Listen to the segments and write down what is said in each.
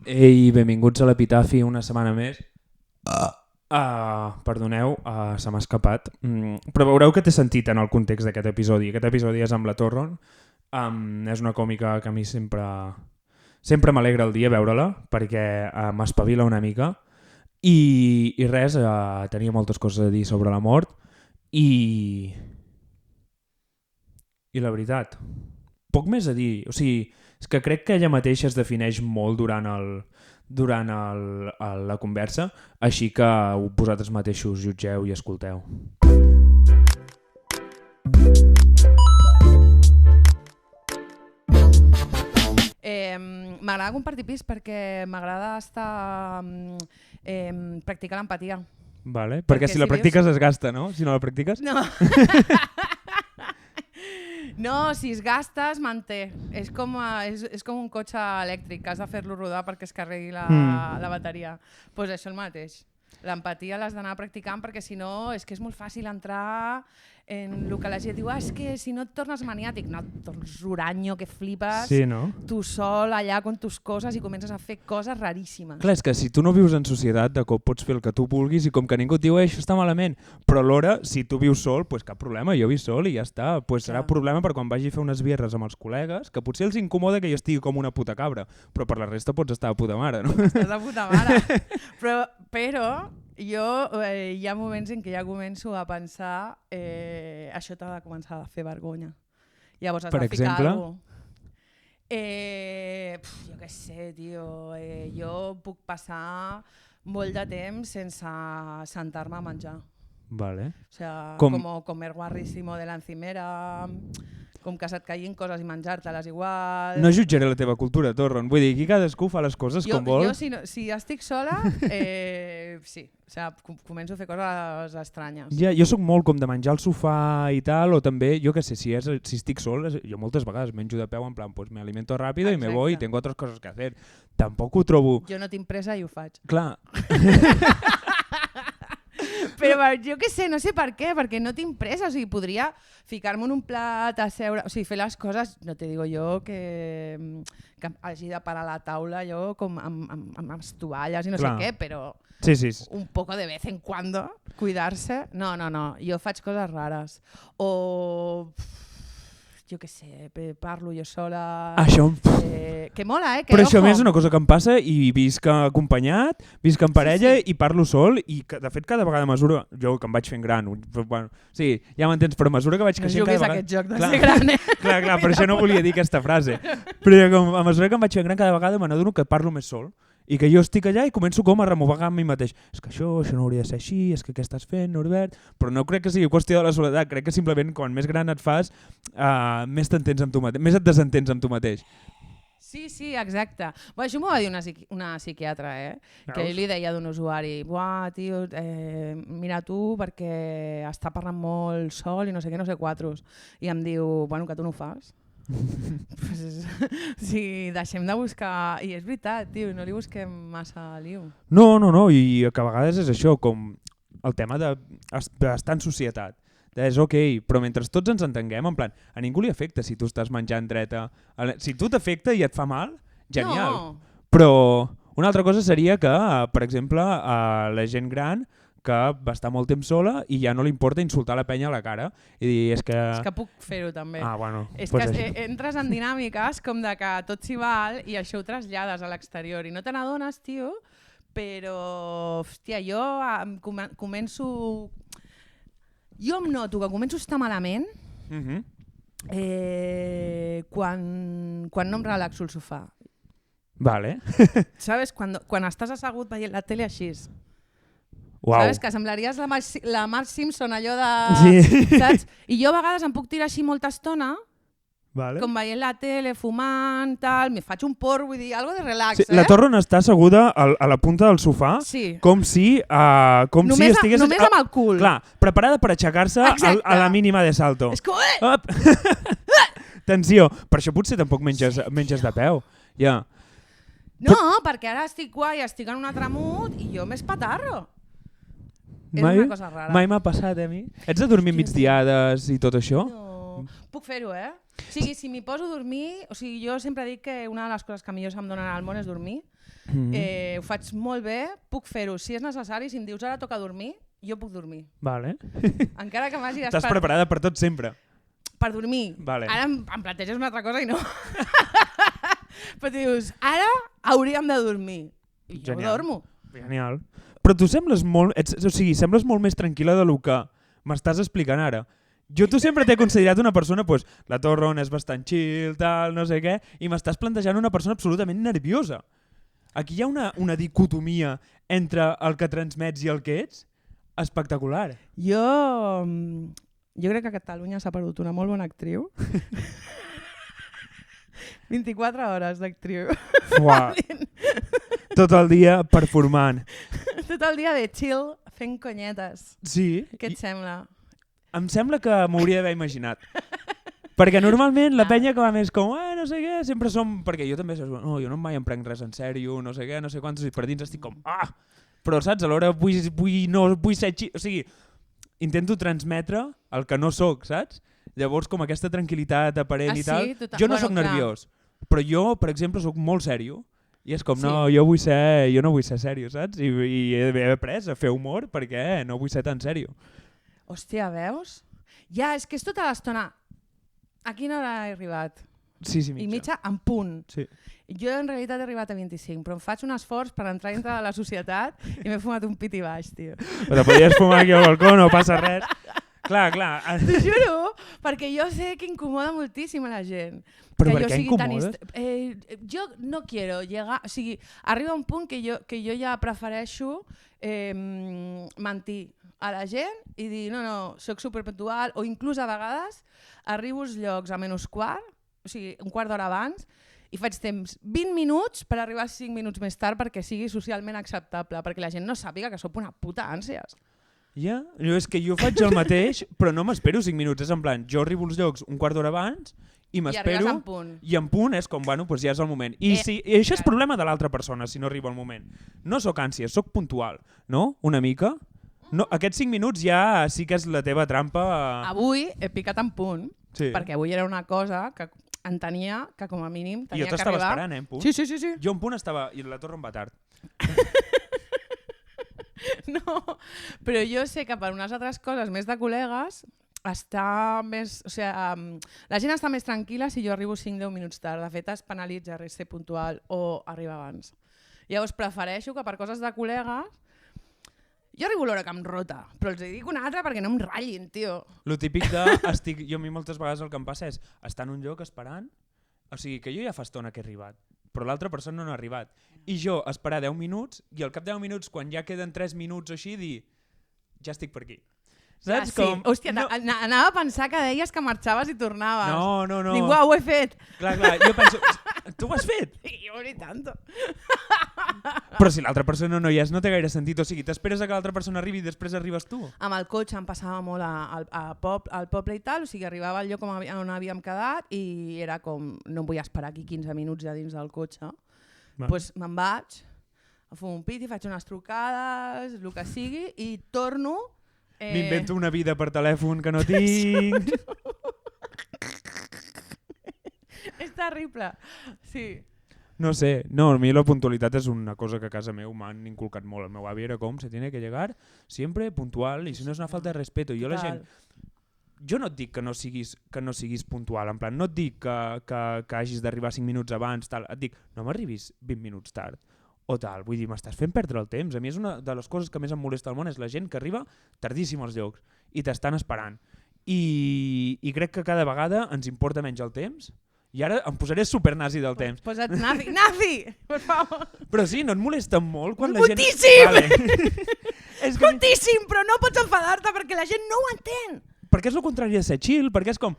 Ei, benvinguts a l'Epitafi una setmana més. Perdoneu, se m'ha escapat. Però veureu que té sentit en el context d'aquest episodi. Aquest episodi és amb la Torron. És una còmica que a mi sempre m'alegra el dia veure-la, perquè m'espavila una mica. I res, tenia moltes coses a dir sobre la mort. I la veritat, poc més a dir. O sigui, és que crec que ella mateixa es defineix molt durant la conversa, així que vosaltres mateixos jutgeu i escolteu. M'agrada compartir pis perquè m'agrada estar practicar l'empatia. Vale. Perquè si la practiques es gasta, no? Si no la practiques... No. No, si es gastes, manté. És com un cotxe elèctric, que has de fer-lo rodar perquè es carregui la bateria. Doncs pues això el mateix. L'empatia l'has d'anar practicant perquè si no és que és molt fàcil entrar en el que la gent diu és que si no et tornes maniàtic, no, et tornes uranyo que flipes, sí, no? Tu sol allà con tus coses i comences a fer coses raríssimes. Clar, és que si tu no vius en societat, de cop pots fer el que tu vulguis i com que ningú et diu això està malament, però alhora si tu vius sol, pues cap problema, jo visc sol i ja està, pues serà problema per quan vagi a fer unes birres amb els col·legues, que potser els incomoda que jo estigui com una puta cabra, però per la resta pots estar de puta mare, no? Estàs de puta mare, però jo hi ha moments en què ja començo a pensar això t'ha de començar a fer vergonya. Llavors has de ficar alguna cosa. Jo què sé, tio. Jo puc passar molt de temps sense sentar-me a menjar. Vale. O sea, com comer guarrísimo de l'encimera, com que se't caiguin coses i menjar-te-les igual... No jutjaré la teva cultura, Torron. Vull dir, aquí cadascú fa les coses com vol. Jo si estic sola, sí. O sigui, començo a fer coses estranyes. Ja, jo sóc molt com de menjar al sofà i tal, o també, jo què sé, si estic sol, jo moltes vegades menjo de peu en plan, pues me alimento rápido. Exacte. Y me voy y tengo otras cosas que hacer. Tampoc ho trobo... Jo no tinc pressa i ho faig. Clar. Però jo què sé, no sé per què, perquè no tinc pressa, o sigui, podria ficar-me en un plat, asseure, o sigui, fer les coses, no te digo jo que hagi de parar la taula jo com amb les tovalles i no sé què, però sí. Un poco de vez en cuando, cuidar-se, no, jo faig coses rares, o... jo què sé, parlo jo sola... Això... que mola, Però això més és una cosa que em passa i visc acompanyat, visc en parella i parlo sol i de fet cada vegada a mesura, jo que em vaig fent gran, bueno, sí, ja m'entens, però a mesura que vaig creixent cada vegada... No juguis aquest joc de ser gran, Clar, per això no volia dir aquesta frase. Però a mesura que em vaig fent gran cada vegada me n'adono que parlo més sol. I que jo estic allà i començo com a removar amb mi mateix. És que això no hauria de ser així, és que què estàs fent, Norbert? Però no crec que sigui qüestió de la soledat, crec que simplement quan més gran et fas, més t'entens amb tu mateix, més et desentens amb tu mateix. Sí, exacte. Bueno, això m'ho va dir una psiquiatra, que li deia d'un usuari, buah, tio, mira tu perquè està parlant molt sol i no sé què, no sé quatros. I em diu, bueno, que tu no ho fas. Sí, deixem de buscar, i és veritat, tio, no li busquem massa liu. No, i que a vegades és això, com el tema d'estar en societat. És ok, però mentre tots ens entenguem, en plan, a ningú li afecta si tu estàs menjant dreta. Si tu t'afecta i et fa mal, genial. No. Però una altra cosa seria que, per exemple, la gent gran que va estar molt temps sola i ja no li importa insultar la penya a la cara i dir és que... És que puc fer-ho també. Bueno. És que entres en dinàmiques com de que tot s'hi val i això ho trasllades a l'exterior i no te n'adones, tio, però, hòstia, jo començo... Jo em noto que començo a estar malament quan no em relaxo al sofà. Vale. Sabes? Quan estàs assegut veient la tele així. Uau. Sabes? Que semblaries la Marge Simpson, allò de... Sí. Saps? I jo a vegades em puc tirar així molta estona, vale. Com veient la tele, fumant, tal, me faig un porro, vull dir, algo de relax, sí, La Torron està asseguda a la punta del sofà, sí. com si estigués... Només amb el cul. Clar, preparada per aixecar-se a la mínima de salto. És com... Tensió. Per això potser tampoc menges de peu. Ja. No, perquè ara estic guai, estic en un altre mood i jo m'espatarro. És una cosa rara. Mai m'ha passat, a mi. Ets de dormir migdiades i tot això? No, puc fer-ho, O sigui, si m'hi poso a dormir... O sigui, jo sempre dic que una de les coses que millor se'm donen al món és dormir. Ho faig molt bé, puc fer-ho. Si és necessari, si em dius ara toca dormir, jo puc dormir. Vale. Encara que m'hagi Estàs preparada per tot sempre. Per dormir. Vale. Ara em planteges una altra cosa i no. Però dius, ara hauríem de dormir. I jo dormo. Genial. Però tu sembles molt... sembles molt més tranquil·la del que m'estàs explicant ara. Jo tu sempre t'he considerat una persona, pues, la Torron és bastant chill, tal, no sé què, i m'estàs plantejant una persona absolutament nerviosa. Aquí hi ha una dicotomia entre el que transmets i el que ets espectacular. Jo crec que a Catalunya s'ha perdut una molt bona actriu. 24 hores d'actriu. Fuà. Tot el dia performant. Tot el dia de chill fent conyetes. Sí. Què et sembla? Em sembla que m'hauria d'haver imaginat. Perquè normalment la penya que va més com no sé què, sempre som... Perquè jo també no, jo no mai em prenc res en sèrio, no sé què, no sé quantos, i per dins estic com Però saps, alhora vull ser... O sigui, intento transmetre el que no sóc, saps? Llavors com aquesta tranquil·litat aparent i tal. Jo no soc nerviós, però jo, per exemple, soc molt sèrio. I és com, no, jo no vull ser sèrio, saps? I he après a fer humor perquè no vull ser tan sèrio. Hòstia, veus? Ja, és que és tota l'estona... A quina hora he arribat? 6:30. I mitja en punt. Sí. Jo en realitat he arribat a 25, però em faig un esforç per entrar dintre de la societat i m'he fumat un piti baix, tio. Però podies fumar aquí al balcó, no passa res. Clar. T'ho juro, perquè jo sé que incomoda moltíssim a la gent. Però per què incomodes? Jo no quiero llegar... O sigui, arriba un punt que jo ja prefereixo mentir a la gent i dir no, soc superpuntual, o inclús a vegades arribo als llocs a -4, o sigui, un quart d'hora abans, i faig temps 20 minuts per arribar 5 minuts més tard perquè sigui socialment acceptable, perquè la gent no sàpiga que sóc una puta ànsies. Ja, és que jo faig el mateix, però no m'espero 5 minuts, és en plan, jo arribo als llocs un quart d'hora abans i m'espero... I en punt és com, bueno, doncs ja és el moment. I això és problema de l'altra persona, si no arriba el moment. No sóc ànsies, sóc puntual, no? Una mica. No, aquests 5 minuts ja sí que és la teva trampa... Avui he picat en punt, perquè avui era una cosa que entenia que com a mínim tenia que arribar... I jo t'estava esperant, en punt? Sí. Jo en punt estava... I la Torre em va tard. No, però jo sé que per unes altres coses més de col·legues està més... O sigui, la gent està més tranquil·la si jo arribo 5-10 minuts tard. De fet, es penalitza ser puntual o arribar abans. Llavors prefereixo que per coses de col·legues jo arribo a l'hora que em rota, però els dic una altra perquè no em ratllin, tio. Lo típic de... Jo a mi moltes vegades el que em passa és estar en un lloc esperant, o sigui que jo ja fa estona que he arribat, però l'altra persona no ha arribat. I jo esperar 10 minuts i al cap de 10 minuts, quan ja queden 3 minuts o així, dir ja estic per aquí. Saps? Sí. Hòstia, anava a pensar que deies que marxaves i tornaves. No. Dic, uau, ho he fet. Clar, jo penso, tu ho has fet? Jo ni tanto. Però si l'altra persona no hi és, no té gaire sentit. O sigui, t'esperes que l'altra persona arribi i després arribes tu. Amb el cotxe em passava molt al poble i tal, o sigui, arribava al lloc on havíem quedat i era com, no em vull esperar aquí 15 minuts ja dins del cotxe. Doncs me'n vaig, fumo un pit i faig unes trucades, el que sigui, i torno... M'invento una vida per telèfon que no tinc. És terrible, sí. No sé, a mi la puntualitat és una cosa que a casa meu m'han inculcat molt. El meu avi era com, se tiene que llegar siempre puntual i si no és una falta de respeto. Jo no et dic que no siguis puntual, en plan, no et dic que hagis d'arribar 5 minuts abans, tal. Et dic, no m'arribis 20 minuts tard. O tal, vull dir, m'estàs fent perdre el temps. A mi és una de les coses que més em molesta al món és la gent que arriba tardíssim als llocs i t'estan esperant. I crec que cada vegada ens importa menys el temps i ara em posaré supernazi del temps. Posa't nazi, per favor. Però sí, no et molesta molt quan la gent... Moltíssim! Moltíssim, però no pots enfadar-te perquè la gent no ho entén. Perquè és el contrari de ser chill, perquè és com...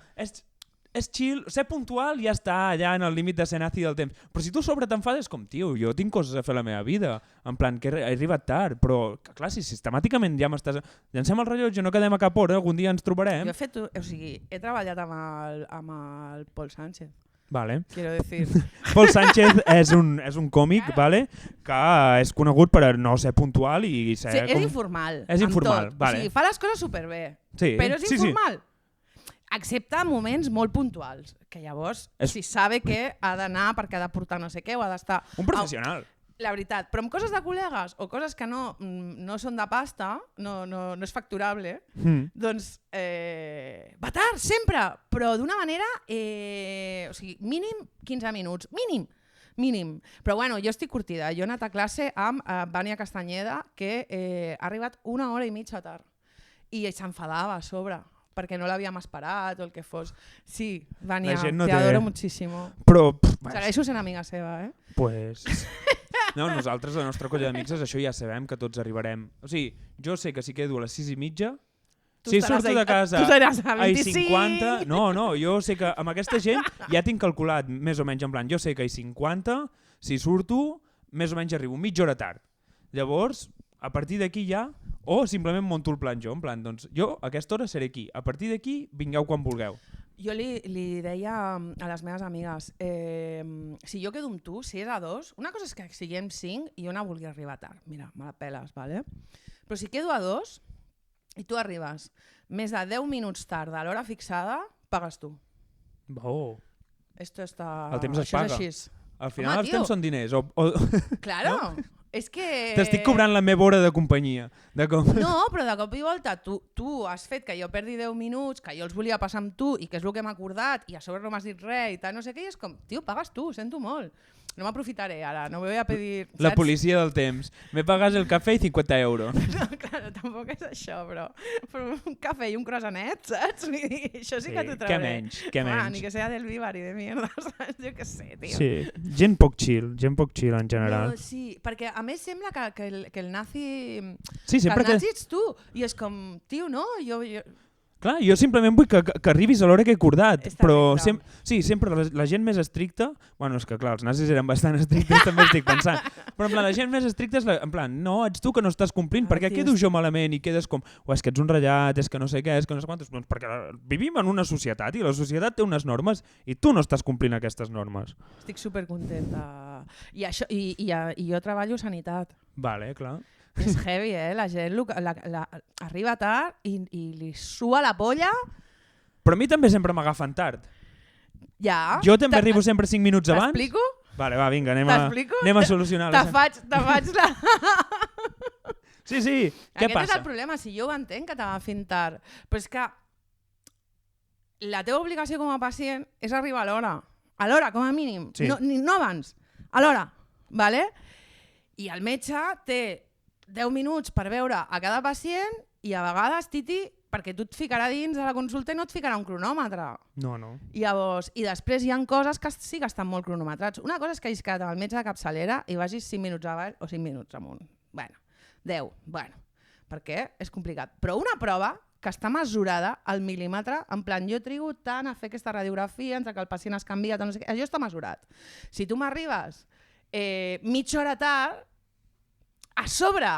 És chill, ser puntual ja està allà en el límit de ser nazi del temps. Però si tu sobre t'enfades com, tio, jo tinc coses a fer a la meva vida. En plan, que he arribat tard, però clar, si sistemàticament ja m'estàs... Llancem el rellotge, no quedem a cap hora, algun dia ens trobarem. Jo he treballat amb el Pol Sánchez. Vale. Quiero decir. Pol Sánchez és un còmic, vale, que és conegut per no ser puntual i ser... Sí, és informal. És informal, vale. O sigui, fa les coses superbé, sí, però és informal. excepte moments molt puntuals, que llavors si sabe que ha d'anar perquè ha de portar no sé què o ha d'estar... Un professional. La veritat, però amb coses de col·legues o coses que no són de pasta, no és facturable, doncs va tard, sempre, però d'una manera, o sigui, mínim 15 minuts, mínim. Però bueno, jo estic curtida. Jo he anat a classe amb Vània Castanyeda, que ha arribat 1 hora i mitja tard. I s'enfadava a sobre, perquè no l'havíem esperat o el que fos. Sí, Vània, te adoro muchísimo. Però... Segueixo sent amiga seva, Pues... No, nosaltres, la nostra colla d'amics, això ja sabem que tots arribarem. O sigui, jo sé que si quedo a les 6:30, si surto de casa tu seràs a 50... No, jo sé que amb aquesta gent ja tinc calculat més o menys en plan, jo sé que a 50, si surto, més o menys arribo mitja hora tard. Llavors, a partir d'aquí ja, o simplement monto el plan jo, en plan, doncs jo a aquesta hora seré aquí, a partir d'aquí vingueu quan vulgueu. Jo li deia a les meves amigues, si jo quedo amb tu, si és a 2, una cosa és que siguem 5 i jo no vulgui arribar tard, mira, me la peles, ¿vale? Però si quedo a 2 i tu arribes més de 10 minuts tard de l'hora fixada, pagues tu. Oh. Esto está... El temps es paga. Al final els temps són diners. Claro. No? És que... T'estic cobrant la meva hora de companyia. No, però de cop i volta tu has fet que jo perdi 10 minuts, que jo els volia passar amb tu i que és el que hem acordat i a sobre no m'has dit res i tal, no sé què, i és com, tio, pagues tu, sento molt. No m'aprofitaré ara, no voy a pedir... La policia del temps. Me pagas el cafè i 50 euros. No, claro, tampoc és això, però un cafè i un croissanet, saps? Això sí que t'ho trauré. Què menys. Ni que sea del Vivari de mierda, saps? Jo què sé, tio. Sí, gent poc chill en general. No, sí, perquè a més sembla que el nazi... Sí, sempre que el nazi ets tu. I és com, tio, no, jo... Clar, jo simplement vull que arribis a l'hora que he acordat, però sempre la gent més estricta, bueno, és que clar, els nazis eren bastant estrictes, també estic pensant, però en plan, la gent més estricta és en plan, no, ets tu que no estàs complint, perquè quedo jo malament i quedes com, és que ets un ratllat, és que no sé què, és que no sé quantes, doncs perquè vivim en una societat i la societat té unes normes i tu no estàs complint aquestes normes. Estic supercontenta. I jo treballo sanitat. Vale, clar. És heavy, la gent arriba tard i li sua la polla. Però a mi també sempre m'agafen tard. Ja. Jo també arribo sempre 5 minuts abans. T'explico? Vale, va, vinga, anem a solucionar. Te faig la... Sí, què passa? Aquest és el problema, si jo ho entenc que t'agafin tard, però és que la teva obligació com a pacient és arribar a l'hora. A l'hora, com a mínim. Sí. No abans. A l'hora. Vale? I el metge té 10 minuts per veure a cada pacient i a vegades, Titi, perquè tu et ficarà dins a la consulta i no et ficarà un cronòmetre. No. I després hi ha coses que sí que estan molt cronometrats. Una cosa és que hagis quedat amb el metge de capçalera i vagis 5 minuts avall o 5 minuts amunt. Bueno, 10, perquè és complicat. Però una prova que està mesurada al mil·límetre, en plan, jo trigo tant a fer aquesta radiografia entre que el pacient es canvia, no sé què, això està mesurat. Si tu m'arribes mitja hora tard, a sobre,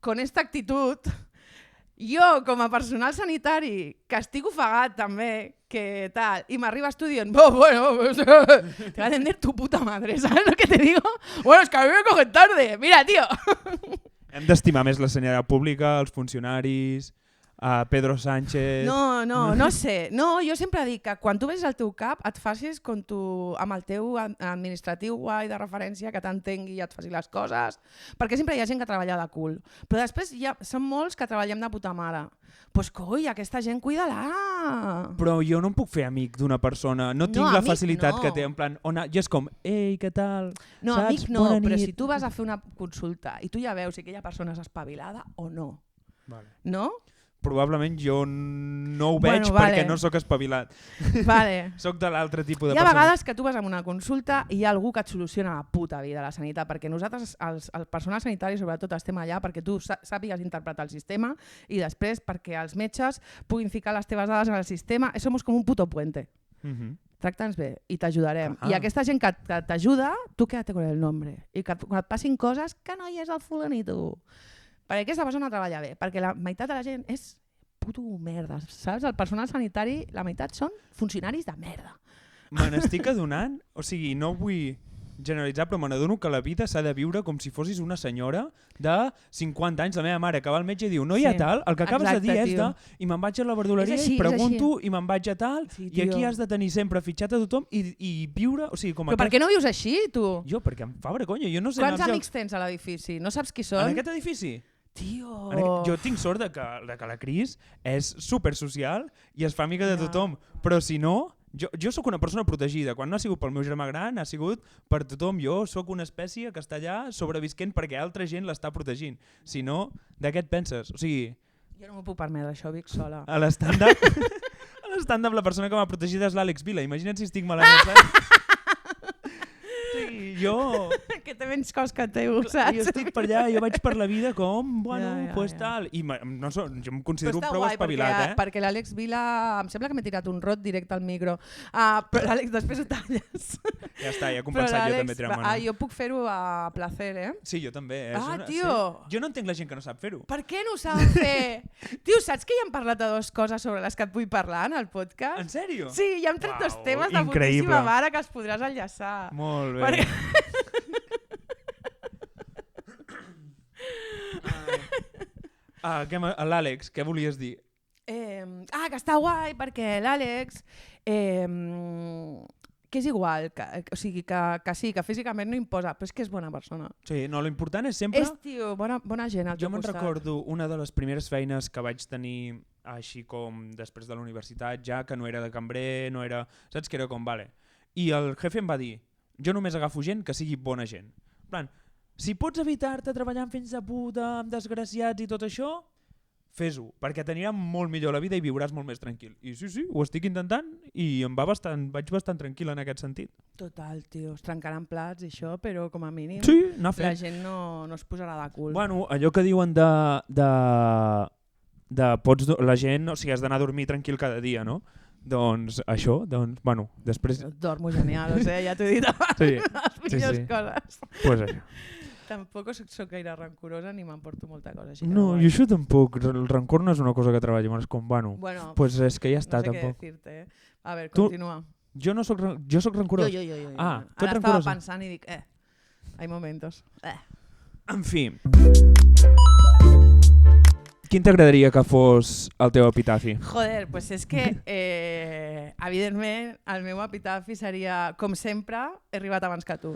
con esta actitud, jo com a personal sanitari, que estic ofegat també, que tal, i m'arribes tu dient, bueno, te va a atender tu puta madre, ¿sabes lo que te digo? Bueno, es que a mí me cogen tarde, mira, tío. Hem d'estimar més la sanitat pública, els funcionaris, a Pedro Sánchez... No sé. No, jo sempre dic que quan tu vegis el teu cap et facis amb el teu administratiu guai de referència que t'entengui i et faci les coses, perquè sempre hi ha gent que treballa de cul. Però després són molts que treballem de puta mare. Pues coi, aquesta gent cuida-la! Però jo no em puc fer amic d'una persona, no tinc la facilitat que té, en plan, i és com, ei, què tal? No, amic no, però si tu vas a fer una consulta i tu ja veus si aquella persona és espavilada o no. No? Probablement jo no ho veig perquè no sóc espavilat. Soc de l'altre tipus de persona. Hi ha vegades que tu vas a una consulta i hi ha algú que et soluciona la puta vida a la sanitat, perquè nosaltres, el personal sanitari, sobretot estem allà perquè tu sàpigues interpretar el sistema i després perquè els metges puguin ficar les teves dades en el sistema. Somos com un puto puente. Tracta'ns bé i t'ajudarem. I aquesta gent que t'ajuda, tu quédate con el nombre. I que quan et passin coses que no hi és el fulanito. Perquè aquesta persona treballa bé, perquè la meitat de la gent és puto merda, saps? El personal sanitari, la meitat són funcionaris de merda. Me n'estic adonant, o sigui, no vull generalitzar, però me n'adono que la vida s'ha de viure com si fossis una senyora de 50 anys. La meva mare que va al metge i diu no hi ha tal, el que acabes de dir és de i me'n vaig a la verduleria i pregunto i me'n vaig a tal i aquí has de tenir sempre fitxat a tothom i viure... O sigui, com però per què no vius així, tu? Jo, perquè em fa vergonya. Jo no sé quants amics tens a l'edifici? No saps qui són? En aquest edifici? Tio... Jo tinc sort de que la Cris és super social i es fa amiga de tothom, però si no... Jo sóc una persona protegida. Quan no ha sigut pel meu germà gran, ha sigut per tothom. Jo sóc una espècie que està allà sobrevisquent perquè altra gent l'està protegint. Si no, de què et penses? O sigui... Jo no m'ho puc permetre, això, vic sola. A l'estàndard la persona que m'ha protegida és l'Àlex Vila. Imagina't si estic malament, saps? Sí, jo... que té menys cos que teu, saps? Jo estic per allà, jo vaig per la vida com, bueno, pues tal. I no, jo em considero prou espavilat, perquè l'Àlex Vila, em sembla que m'he tirat un rot directe al micro, però l'Àlex després ho talles. Ja està, ja he compensat jo també tirant mano. Jo puc fer-ho a placer, eh? Sí, jo també. Tio! Jo no entenc la gent que no sap fer-ho. Per què no ho saben fer? Tio, saps que ja hem parlat de 2 coses sobre les que et vull parlar en el podcast? En sèrio? Sí, ja hem tret 2 temes de putíssima mare que els podràs enllaçar. Molt bé. L'Àlex, què volies dir? Que està guai perquè l'Àlex que és igual, o sigui, que sí, que físicament no imposa, però és que és bona persona. Sí, no, l'important és sempre... És, tio, bona gent al teu costat. Jo me'n recordo una de les primeres feines que vaig tenir així com després de la universitat, ja que no era de cambrer, no era... Saps que era com, vale. I el jefe em va dir, jo només agafo gent que sigui bona gent. En plan, si pots evitar-te treballant fins a puta, amb desgraciats i tot això, fes-ho, perquè t'anirà molt millor la vida i viuràs molt més tranquil. I sí, ho estic intentant i vaig bastant tranquil en aquest sentit. Total, tio, es trencaran plats i això, però com a mínim la gent no es posarà de cul. Bueno, allò que diuen la gent, o sigui, has d'anar a dormir tranquil cada dia, no? Doncs això, bueno, després... Dormo genial, ja t'ho he dit abans, les millors coses. Pues això. Tampoc soc gaire rancorosa ni m'emporto molta cosa així. No, jo això tampoc. El rancor no és una cosa que treballi, és com, bueno, pues és que ja està, tampoc. No sé què dir-te, A veure, continua. Jo soc rancorós. Jo. Ah, tu ets ara rancorosa. estava pensant i dic, hay momentos. En fi... Quin t'agradaria que fos el teu epitafi? Joder, pues és que, evidentment, el meu epitafi seria, com sempre, he arribat abans que tu.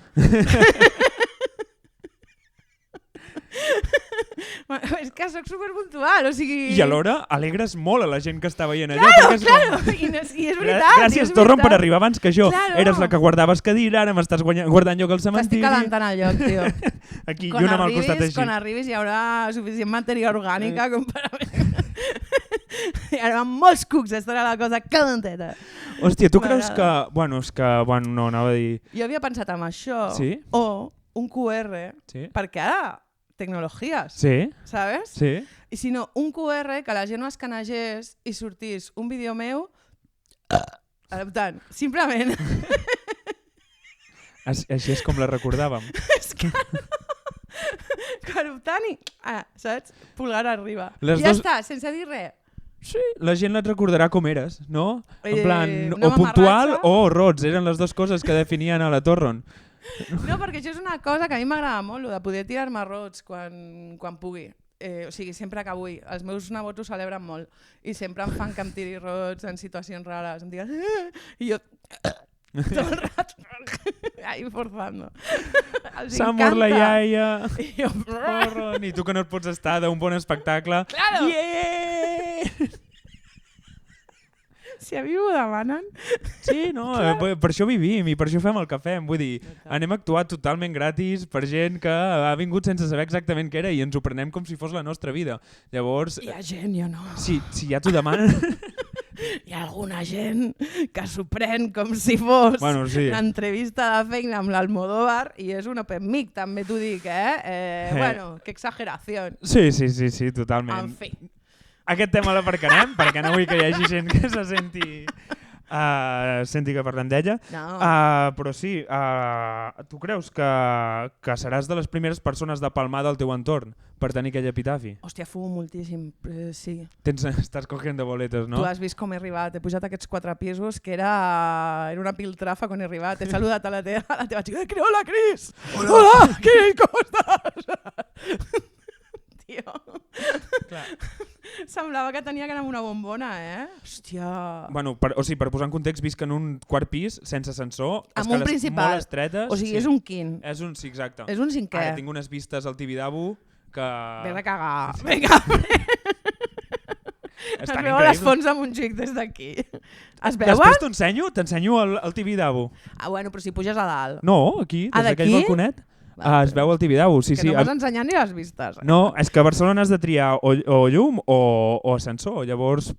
És que soc superpuntual, o sigui... I alhora alegres molt a la gent que està veient allò. Claro, i és veritat. Gràcies, Torron, per arribar abans que jo. Eres la que guardaves cadira, ara m'estàs guardant lloc al cementiri. T'estic calentant el lloc, tio. Aquí, i una mà al costat així. Quan arribis hi haurà suficient matèria orgànica com per hi haurà molts cucs, estarà la cosa calenteta. Hòstia, tu creus que... Bueno, és que... Bueno, no, anava a dir... Jo havia pensat en això. Sí? O un QR, perquè ara... tecnologies, ¿sabes? Sí. I si no, un QR que la gent ho escanegés i sortís un vídeo meu adoptant, simplement. Així és com la recordàvem. És que adoptant i... saps? Pulgar arriba. Ja està, sense dir res. Sí, la gent et recordarà com eres, no? En plan, o puntual o rots, eren les dues coses que definien a la Torron. No, perquè això és una cosa que a mi m'agrada molt, de poder tirar-me rots quan pugui. O sigui, sempre que vull. Els meus nebots ho celebren molt i sempre em fan que em tiri rots en situacions rares. Em diguen... I jo... tot el rato... Ahí forzando. S'ha mort la iaia. I jo... I tu que no et pots estar d'un bon espectacle. Claro! Yeah! Si a mi m'ho demanen... Sí, no, per això vivim i per això fem el que fem. Vull dir, anem a actuar totalment gratis per gent que ha vingut sense saber exactament què era i ens ho prenem com si fos la nostra vida. Llavors... Hi ha gent, jo no. Si ja t'ho demanen... Hi ha alguna gent que s'ho pren com si fos l'entrevista de feina amb l'Almodóvar i és un open mic, també t'ho dic, Bueno, que exageració. Sí, totalment. En fi. Aquest tema l'aparcarem perquè no vull que hi hagi gent que se senti Senti que parlem d'ella. No. Però sí, tu creus que seràs de les primeres persones de palmar del teu entorn per tenir aquell epitafi? Hòstia, fumo moltíssim, sí. Estàs cogiendo boletos, no? Tu has vist com he arribat, he pujat aquests 4 pisos, que era una piltrafa quan he arribat. He saludat a la teva xica, crec, hola, Cris! Hola, Cris, com estàs? Tio. Clar. Semblava que tenia que anar amb una bombona, Hòstia. Bueno, per posar en context, visc en un quart pis sense ascensor, Amb un principal. molt estretes. O sigui, és un quin. Sí, exacte. És un cinquè. Ara tinc unes vistes al Tibidabo que... Ves a cagar. Vinga. Es Estan veu les increïbles. fonts de Montjuïc des d'aquí. Es veuen? Després t'ensenyo el Tibidabo. Bueno, però si puges a dalt. No, aquí, des d'aquell d'aquí? balconet. Es veu el Tibidabo, sí, Que sí. no m'has ensenyat ni les vistes. No, és que a Barcelona has de triar o llum o ascensor, llavors...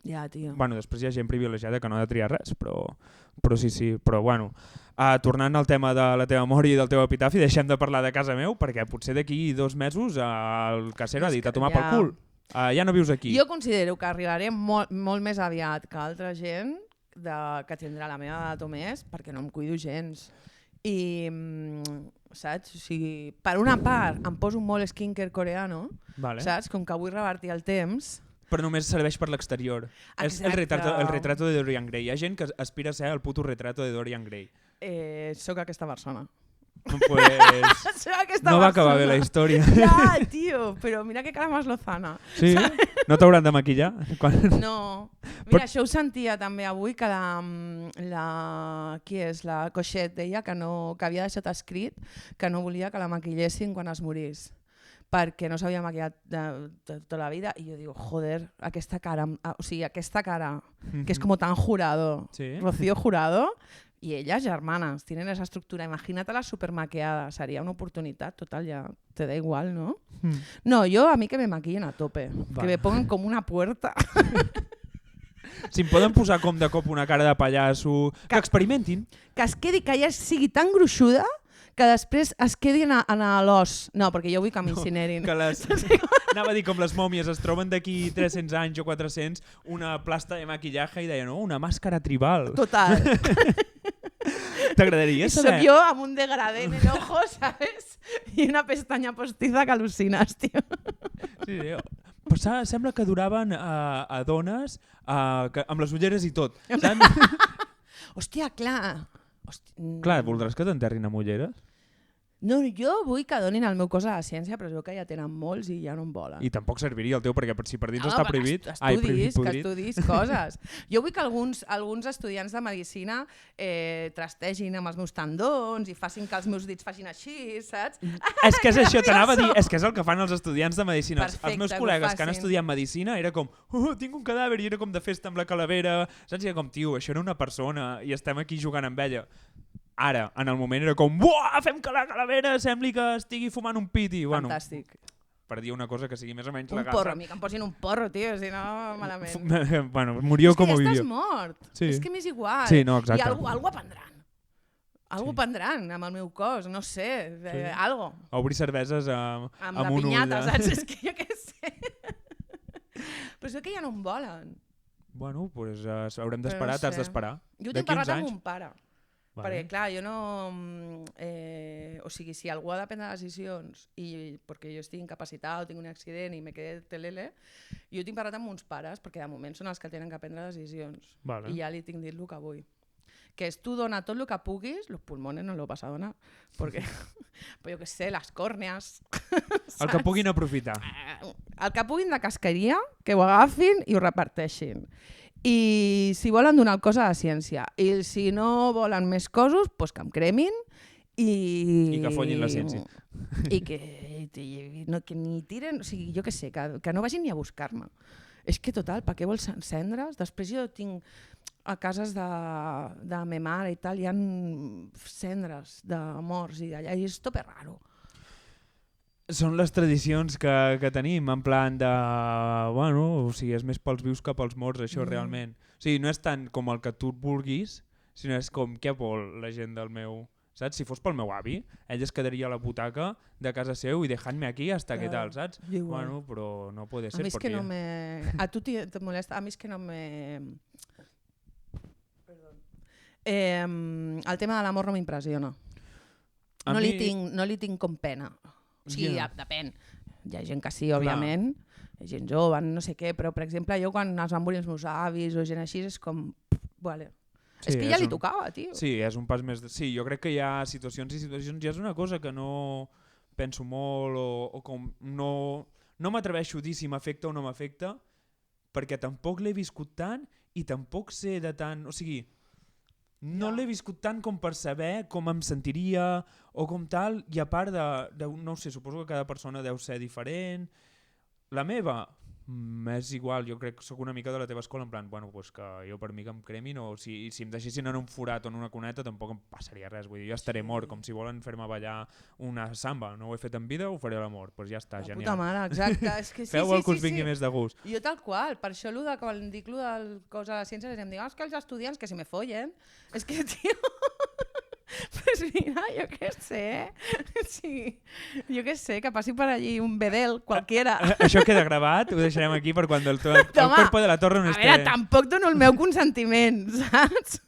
Ja, tio. Bueno, després hi ha gent privilegiada que no ha de triar res, però sí. Però bueno, tornant al tema de la teva memòria i del teu epitafi, deixem de parlar de casa meu, perquè potser d'aquí 2 mesos el casero ha dit a tomar pel cul. Ja no vius aquí. Jo considero que arribaré molt més aviat que altra gent que tindrà la meva edat o més, perquè no em cuido gens. I, saps? O sigui, per una part, em poso molt skincare coreano, Vale. saps? Com que vull revertir el temps. Però només serveix per l'exterior. És el retrato de Dorian Gray. Hi ha gent que aspira a ser el puto retrato de Dorian Gray. Soc aquesta persona. Pues... no va acabar bé la història. Ja, tio, però mira que cara més lozana. Sí? No t'hauran de maquillar? No. Mira, això ho sentia també avui, que qui és? La Coixet deia que havia deixat escrit que no volia que la maquillessin quan es morís, perquè no s'havia maquillat de tota la vida, i jo digo, joder, aquesta cara, que és com tan Jurado, Sí. Rocío Jurado, i ellas germanas, tienen esa estructura, imagínate-la supermaquillada, seria una oportunitat, total, ja te da igual, ¿no? No, a mí que me maquillen a tope, que me pongan com una puerta. Si em poden posar com de cop una cara de pallasso, que experimentin. Que ja sigui tan gruixuda que després es quedi en l'os. No, perquè jo vull que m'incinerin. Anava a dir, com les mòmies es troben d'aquí 300 anys o 400 una plasta de maquillaje i deien, una màscara tribal. Total. T'agradaria saber? Soc jo amb un degradé en el ojo, ¿sabes? I una pestanya postiza que al·lucines, tio. Sí, però sembla que duraven a dones amb les ulleres i tot. Hòstia, clar. Clar, voldràs que t'enterrin amb ulleres? No, jo vull que donin el meu cos a la ciència, però es veu que ja tenen molts i ja no en volen. I tampoc serviria el teu, perquè si per dins està prohibit... Estudis coses. Jo vull que alguns estudiants de Medicina trastegin amb els meus tendons i facin que els meus dits facin així, saps? És que és això, t'anava a dir, és que és el que fan els estudiants de Medicina. Perfecte, els meus col·legues que han estudiat Medicina era com, tinc un cadàver, i era com de festa amb la calavera, saps? I era com, tio, això era una persona i estem aquí jugant amb ella. Ara, en el moment era com, buah, fem que la calavera sembli que estigui fumant un piti. Fantàstic. Per dir una cosa que sigui més o menys legal. Un porro, que em posin un porro, tio, si no, malament. Bueno, murió com o vivió. És que ja estàs mort. Sí. És que m'és igual. Sí, no, exacte. I algú aprendran. Algú aprendran amb el meu cos, no sé, algo. Obrir cerveses amb la un pinyata, saps? És que jo què sé. Però és que ja no em volen. Bueno, doncs haurem d'esperar, t'has d'esperar. Jo t'he parlat amb un pare. Perquè, clar, jo no... o sigui, si algú ha de prendre decisions i perquè jo estic incapacitat o tinc un accident i me quedé telele, jo tinc parlat amb uns pares, perquè de moment són els que tenen que prendre decisions. Vale. I ja li tinc dit el que vull. Que és tu dona tot el que puguis, los pulmones no lo vas a donar, perquè, però jo què sé, les còrnees... El que puguin aprofitar. El que puguin de casqueria, que ho agafin i ho reparteixin. I si volen donar el cos a la ciència, i si no volen més cossos, doncs que em cremin i que follin la ciència. I que ni tiren, o sigui, jo què sé, que no vagin ni a buscar-me. És que total, per què vols cendres? Després jo tinc a cases de me mare i tal, hi ha cendres de morts i allà, i és tope raro. Són les tradicions que tenim, en plan de... Bueno, o sigui, és més pels vius que pels morts, això, realment. O sigui, no és tant com el que tu vulguis, sinó és com què vol la gent del meu... Saps? Si fos pel meu avi, ell es quedaria a la butaca de casa seu i dejant-me aquí hasta que tal, saps? Bueno, però no puede ser. A mi és que no me... A tu te molesta? A mi és que no me... El tema de l'amor no m'impressiona. No li tinc com pena. O sigui, depèn. Hi ha gent que sí, òbviament. Hi ha gent jove, no sé què, però per exemple jo quan es van morir els meus avis o gent així és com... Vale. Sí, és que ja li tocava, tio. Sí, és un pas més... Sí, jo crec que hi ha situacions i situacions. Ja és una cosa que no penso molt o com no m'atreveixo a dir si m'afecta o no m'afecta perquè tampoc l'he viscut tant i tampoc sé de tant... O sigui, no l'he viscut tant com per saber com em sentiria o com tal, i a part de no sé, suposo que cada persona deu ser diferent. La meva és igual, jo crec que sóc una mica de la teva escola, en plan, bueno, pues que jo per mi que em cremin o si em deixessin en un forat o en una cuneta tampoc em passaria res, vull dir, jo estaré mort, com si volen fer-me ballar una samba, no ho he fet en vida, ho faré a la mort, doncs ja està, genial. Puta mare, exacte. És que Feu el que us vingui més de gust. Jo tal qual, per això quan dic del cosa de la ciència em diuen que els estudiants que si me follen, és que, tio... Pues mira, jo què sé. Sí, jo què sé, que passi per allí un bedel, qualquiera. Això queda gravat, ho deixarem aquí per quan el cuerpo de la torre no esté... A veure, tampoc dono el meu consentiment, saps?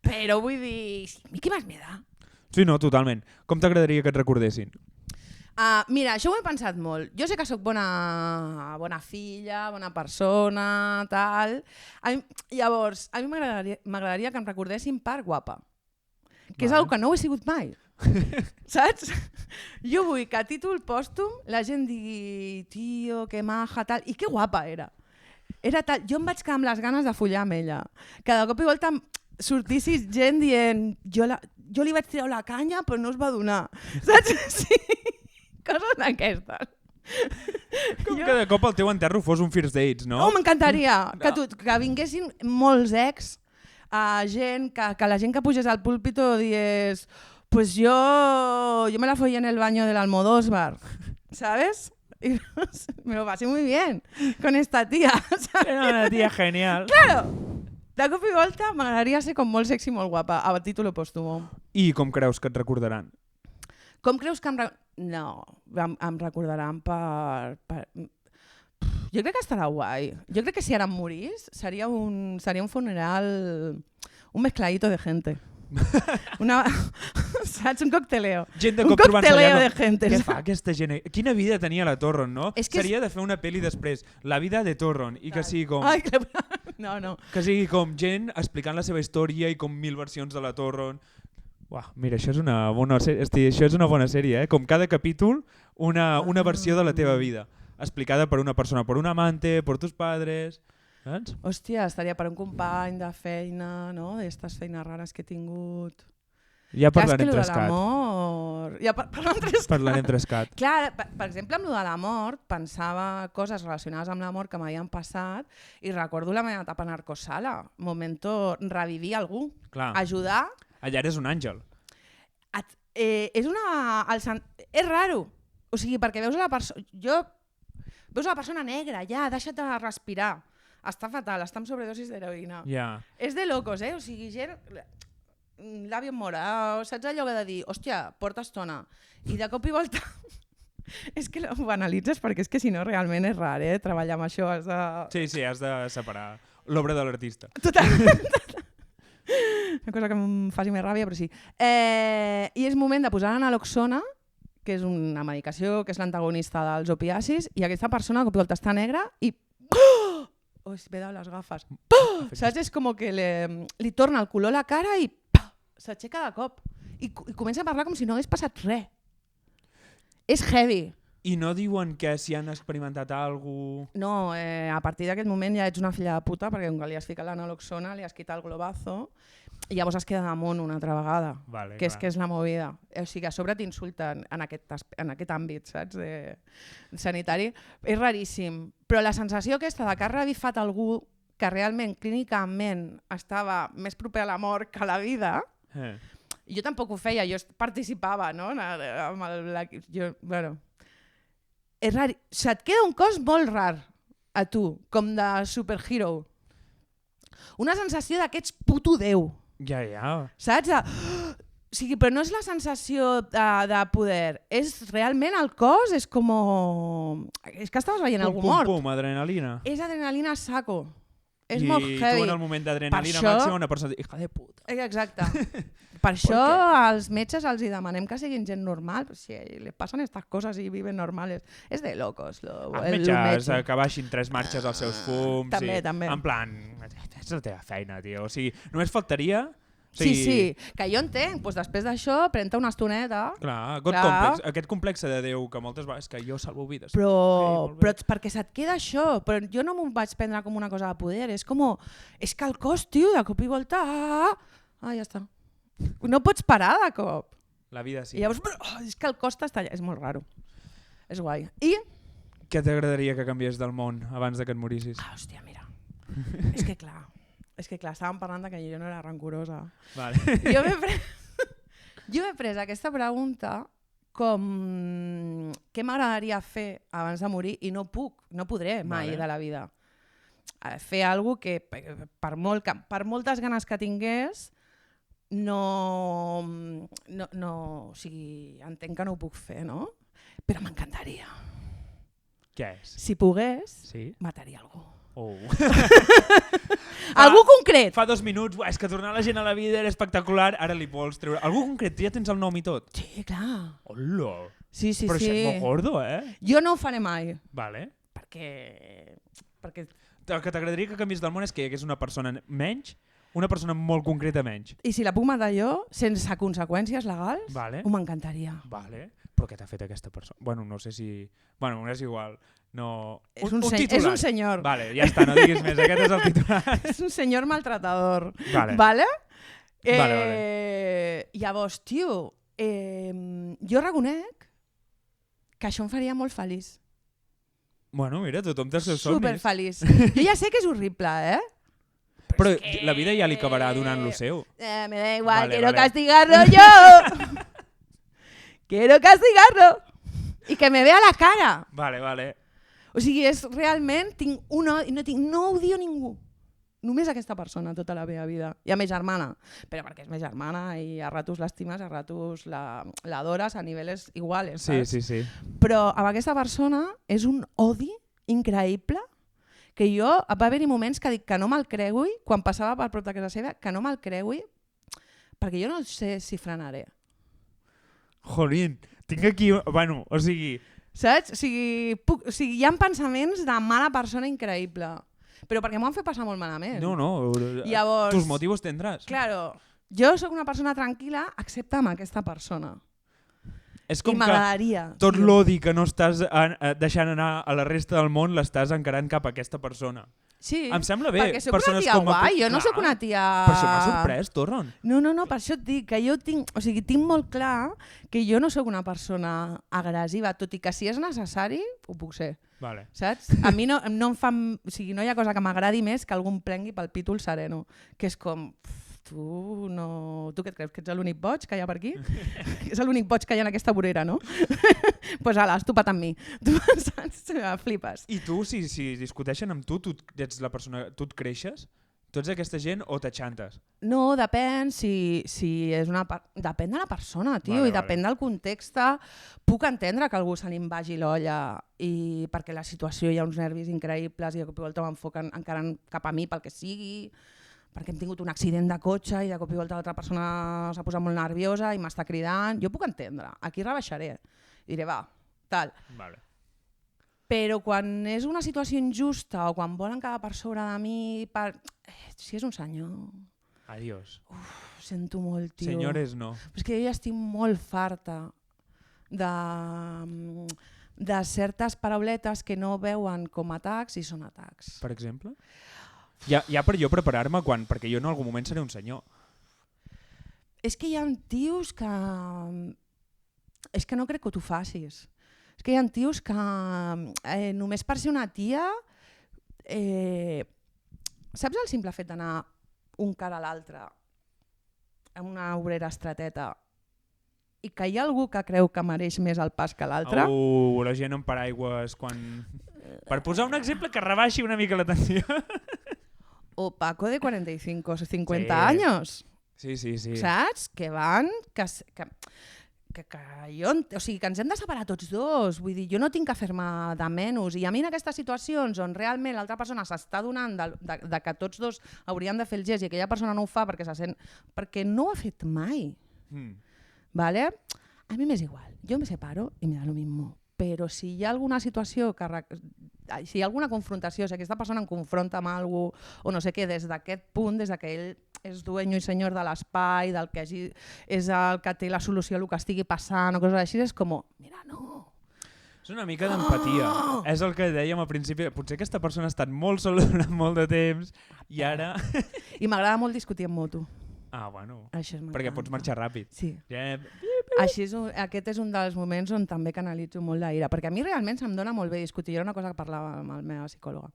Però vull dir, què més me da? Sí, no, totalment. Com t'agradaria que et recordessin? Mira, això ho he pensat molt. Jo sé que sóc bona filla, bona persona, tal. Llavors, a mi m'agradaria que em recordessin per guapa. Que és una que no ho he sigut mai. Saps? Jo vull que a títol pòstum la gent digui tio, que maja, tal, i que guapa era. Era tal, jo em vaig quedar amb les ganes de follar amb ella. Cada cop i volta sortissis gent dient jo li vaig tirar la canya però no es va donar. Saps? Sí, coses d'aquestes. Com que de cop el teu enterro fos un first dates, no? Oh, m'encantaria que vinguessin molts ex, gent, que la gent que pugés al púlpito diés pues yo me la follé en el baño del Almodóvar, ¿sabes? Y me lo pasé muy bien con esta tía, ¿sabes? Era una tía genial. Claro! De cop i volta m'agradaria ser com molt sexy, molt guapa, a títol pòstumo. I com creus que et recordaran? Com creus que em recordaran per... Jo crec que estarà guai. Jo crec que si ara em morís seria un funeral, un mezcladito de gente. Saps? Un cocteleo. Gent de un cop trobant-se cocteleo allà. de gente. Què fa aquesta gent? Quina vida tenia la Torron, no? És que seria de fer una pel·li després, La vida de Torron, i que sigui com... Ai, no. Que sigui com gent explicant la seva història i com 1000 versions de la Torron. Uah, mira, això és una bona sèrie, eh? Com cada capítol, una versió de la teva vida, explicada per una persona, per un amante, per tus padres... Saps? Hòstia, estaria per un company de feina, no? D'estes feines rares que he tingut. Ja parlarem trescat. Parlarem trescat. Clar, per exemple, amb lo de la mort, pensava coses relacionades amb la mort que m'havien passat i recordo la meva etapa narcosala. Momento, revivir algú, clar. Ajudar. Allà eres un àngel. És raro. O sigui, perquè veus la persona negra, ja, deixa't de respirar. Està fatal, està amb sobredosis d'heroïna. Yeah. És de locos, eh? O sigui, gent... L'àvia mora, saps allò de dir, hòstia, porta estona. I de cop i volta... és que ho analitzes perquè és que si no realment és rar, eh? Treballar amb això has de... Sí, has de separar l'obra de l'artista. Totalment. Una cosa que em faci més ràbia, però sí. I és moment de posar naloxona, que és una medicació que és l'antagonista dels opiacis, i aquesta persona de cop i volta està negra i... m'he dado les gafes. Saps? És com que li torna el color a la cara i s'aixeca de cop. I comença a parlar com si no hagués passat res. És heavy. I no diuen que si han experimentat alguna cosa... No, a partir d'aquest moment ja ets una filla de puta perquè com que li has ficat la naloxona, li has quitat el globazo i llavors es queda damunt una altra vegada, vale, que és la movida. O sigui, a sobre t'insulten en aquest àmbit, saps, sanitari. És raríssim. Però la sensació aquesta de que has revifat algú que realment, clínicament, estava més proper a la mort que a la vida, jo tampoc ho feia, jo participava, no? És rar. Se't queda un cos molt rar a tu, com de superhero. Una sensació d'aquests puto Déu. Ja. Saps? O sigui, però no és la sensació de poder, és realment el cos, és com... És que estaves veient algú mort. Pum, adrenalina. És adrenalina a saco. És molt I heavy. tu en el moment d'adrenalina Per això- màxima una persona diu, hija de puta. Exacte. Per això als metges els hi demanem que siguin gent normal, si li passen estas coses i viven normales. És de locos. Els metges que baixin 3 marxes als seus fums. També, i, també. En plan, és la teva feina, tio. O sigui, només faltaria... O Sí, sigui, sí, que jo entenc. Doncs després d'això, pren-te una estoneta. Clar, aquest complex de Déu que moltes vegades que jo salvo vides. Però molt bé. perquè se't queda això. Però jo no m'ho vaig prendre com una cosa de poder. És com... És que el cos, tio, de cop i volta... ja està. No pots parar de cop. La vida sí. I llavors, és que el cos t'està allà. És molt raro. És guai. I... Què t'agradaria que canviés del món abans de que et morissis? Hòstia, mira. És que clar, estàvem parlant de que jo no era rancorosa. Vale. Jo m'he pres aquesta pregunta com què m'agradaria fer abans de morir i no podré mai Vale. de la vida. Fer alguna que per moltes ganes que tingués no, o sigui, entenc que no ho puc fer, no? Però m'encantaria. Què és? Si pogués, Sí? mataria algú. Oh. Algú concret! Fa 2 minuts, és que tornar la gent a la vida era espectacular, ara li vols treure... Algú concret, ja tens el nom i tot? Sí, clar. Hola! Sí, Però això és molt gordo, Jo no ho faré mai, Vale. perquè El que t'agradaria que canviés del món és que hi hagués una persona menys, una persona molt concreta menys. i si la puc matar jo, sense conseqüències legals, Vale. m'encantaria. Vale. Però què t'ha fet aquesta persona? Bueno, no sé si... Bueno, és igual. No... És un titular. senyor. Vale, ja està, no diguis més. Aquest és el titular. És un senyor maltratador. Vale. Vale? Vale. Llavors, tio, jo reconec que això em faria molt feliç. Bueno, mira, tothom té els seus somnis. Superfeliç. Jo ja sé que és horrible, Però la vida ja li acabarà donant lo seu. Me da igual, Vale, quiero vale. castigarlo yo. Quiero castigarlo. I que me vea la cara. Vale. O sigui, és realment, tinc una... No odio ningú. Només aquesta persona tota la meva vida. I a ma germana. Però perquè és ma germana i a ratos l'estimes, a ratos l'adores a nivells iguales, saps? Sí. Però amb aquesta persona és un odi increïble que jo va haver-hi moments que dic que no me'l cregui, quan passava per prop de casa seva, que no me'l cregui, perquè jo no sé si frenaré. Jolín, tinc aquí... Bueno, o sigui... Saps? O sigui, hi ha pensaments de mala persona increïble. Però perquè m'ho han fet passar molt malament. No. Llavors, Tus motivos tendrás. Claro, jo sóc una persona tranquil·la excepte amb aquesta persona. És I com que m'agradaria. tot l'odi que no estàs deixant anar a la resta del món l'estàs encarant cap a aquesta persona. Sí, Em sembla bé. perquè soc una persones tia com a tu. guai, jo no Clar. sóc una tia... Per això m'ha sorprès, Torron. No, per això et dic que jo tinc molt clar que jo no sóc una persona agressiva, tot i que si és necessari, ho puc ser. Vale. Saps? A mi no em fa... O sigui, no hi ha cosa que m'agradi més que algú em prengui pel pítol sereno. Que és com... Tu què et creus? Que ets l'únic boig que hi ha per aquí? És l'únic boig que hi ha en aquesta vorera, no? Pues ala, has topat amb mi. Tu saps? Flipes. I tu, si discuteixen amb tu ets la persona... Tu et creixes? Tu ets aquesta gent o t'aixantes? No, depèn si és una... Depèn de la persona, tio, Vale, i depèn del context. Puc entendre que algú se li vagi l'olla i perquè la situació hi ha uns nervis increïbles i de cop i volta m'enfoquen encara cap a mi pel que sigui, perquè hem tingut un accident de cotxe i de cop i volta l'altra persona s'ha posat molt nerviosa i m'està cridant. Jo puc entendre, aquí rebaixaré. Diré, va, tal. Vale. Però quan és una situació injusta o quan volen quedar per sobre de mi... Si és un senyor... Adiós. Sento molt, tio. Senyores, no. Però és que jo ja estic molt farta de certes parauletes que no veuen com atacs i són atacs. Per exemple? Ja per jo preparar-me perquè jo en algun moment seré un senyor. És que hi ha tios que... És que no crec que tu facis. És que hi ha tios que només per ser una tia... Saps el simple fet d'anar un cara a l'altre en una obrera estreteta i que hi ha algú que creu que mereix més el pas que l'altre? La gent amb paraigües quan... Per posar un exemple que rebaixi una mica la tensió. O Paco de 45 o 50 Sí. años. Sí. Saps? Que van... o sigui, que ens hem de separar tots dos. Vull dir, jo no tinc que fer-me de menys. I a mi en aquestes situacions on realment l'altra persona s'està donant de que tots dos haurien de fer el gest i aquella persona no ho fa perquè no ho ha fet mai. Vale? A mi m'és igual. Jo me separo i me da lo mismo. Però si hi ha alguna situació, si hi ha alguna confrontació, si aquesta persona em confronta amb algú o no sé què, des d'aquest punt, des que ell és dueño i senyor de l'espai, del que és el que té la solució a el que estigui passant o coses així, és com, mira, no. És una mica d'empatia. És el que dèiem al principi. Potser aquesta persona ha estat molt sola durant molt de temps i ara... I m'agrada molt discutir en moto. Ah, bueno. Això perquè pots marxar ràpid. Sí. Així aquest és un dels moments on també canalitzo molt la ira, perquè a mi realment se'm dona molt bé discutir. Era una cosa que parlava amb la meva psicòloga.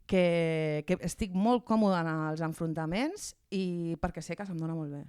Que estic molt còmode en els enfrontaments i perquè sé que se'm dona molt bé.